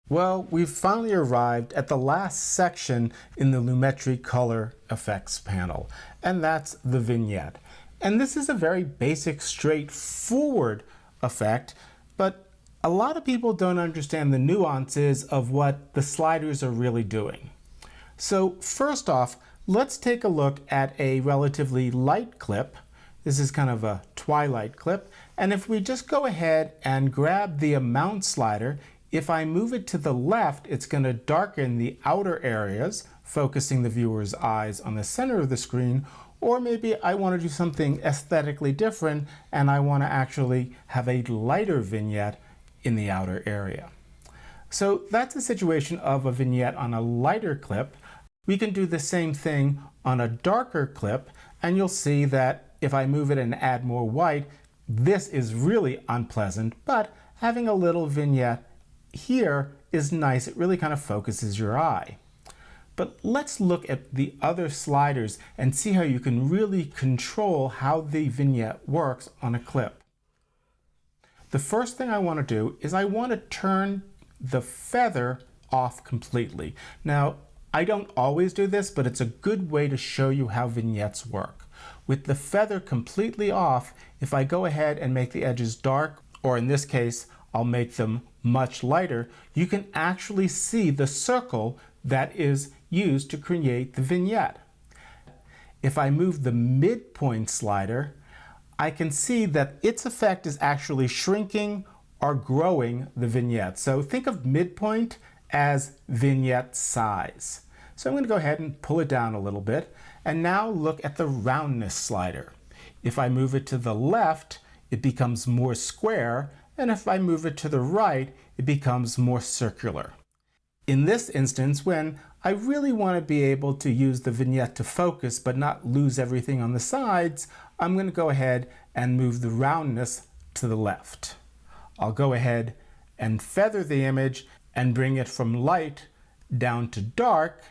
Well, we've finally arrived at the last section in the Lumetri Color Effects panel, and that's the vignette. And this is a very basic, straightforward effect, but a lot of people don't understand the nuances of what the sliders are really doing. So first off, let's take a look at a relatively light clip. This is kind of a twilight clip. And if we just go ahead and grab the amount slider, if I move it to the left, it's going to darken the outer areas, focusing the viewer's eyes on the center of the screen. Or maybe I want to do something aesthetically different and I want to actually have a lighter vignette in the outer area. So that's a situation of a vignette on a lighter clip. We can do the same thing on a darker clip, and you'll see that if I move it and add more white, this is really unpleasant, but having a little vignette here is nice. It really kind of focuses your eye. But let's look at the other sliders and see how you can really control how the vignette works on a clip. The first thing I want to do is I want to turn the feather off completely. Now, I don't always do this, but it's a good way to show you how vignettes work. With the feather completely off, if I go ahead and make the edges dark, or in this case, I'll make them much lighter, you can actually see the circle that is used to create the vignette. If I move the midpoint slider, I can see that its effect is actually shrinking or growing the vignette. So think of midpoint as vignette size. So I'm going to go ahead and pull it down a little bit. And now look at the roundness slider. If I move it to the left, it becomes more square. And if I move it to the right, it becomes more circular. In this instance, when I really want to be able to use the vignette to focus but not lose everything on the sides, I'm going to go ahead and move the roundness to the left. I'll go ahead and feather the image and bring it from light down to dark,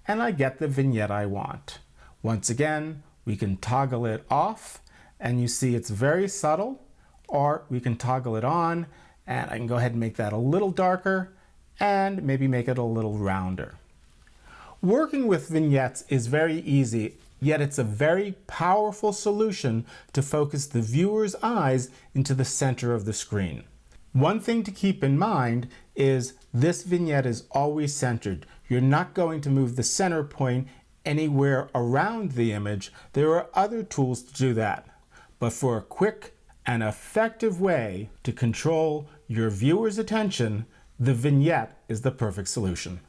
and I get the vignette I want. Once again, we can toggle it off, and you see it's very subtle, or we can toggle it on, and I can go ahead and make that a little darker, and maybe make it a little rounder. Working with vignettes is very easy, yet it's a very powerful solution to focus the viewer's eyes into the center of the screen. One thing to keep in mind is this vignette is always centered. You're not going to move the center point anywhere around the image. There are other tools to do that. But for a quick and effective way to control your viewer's attention, the vignette is the perfect solution.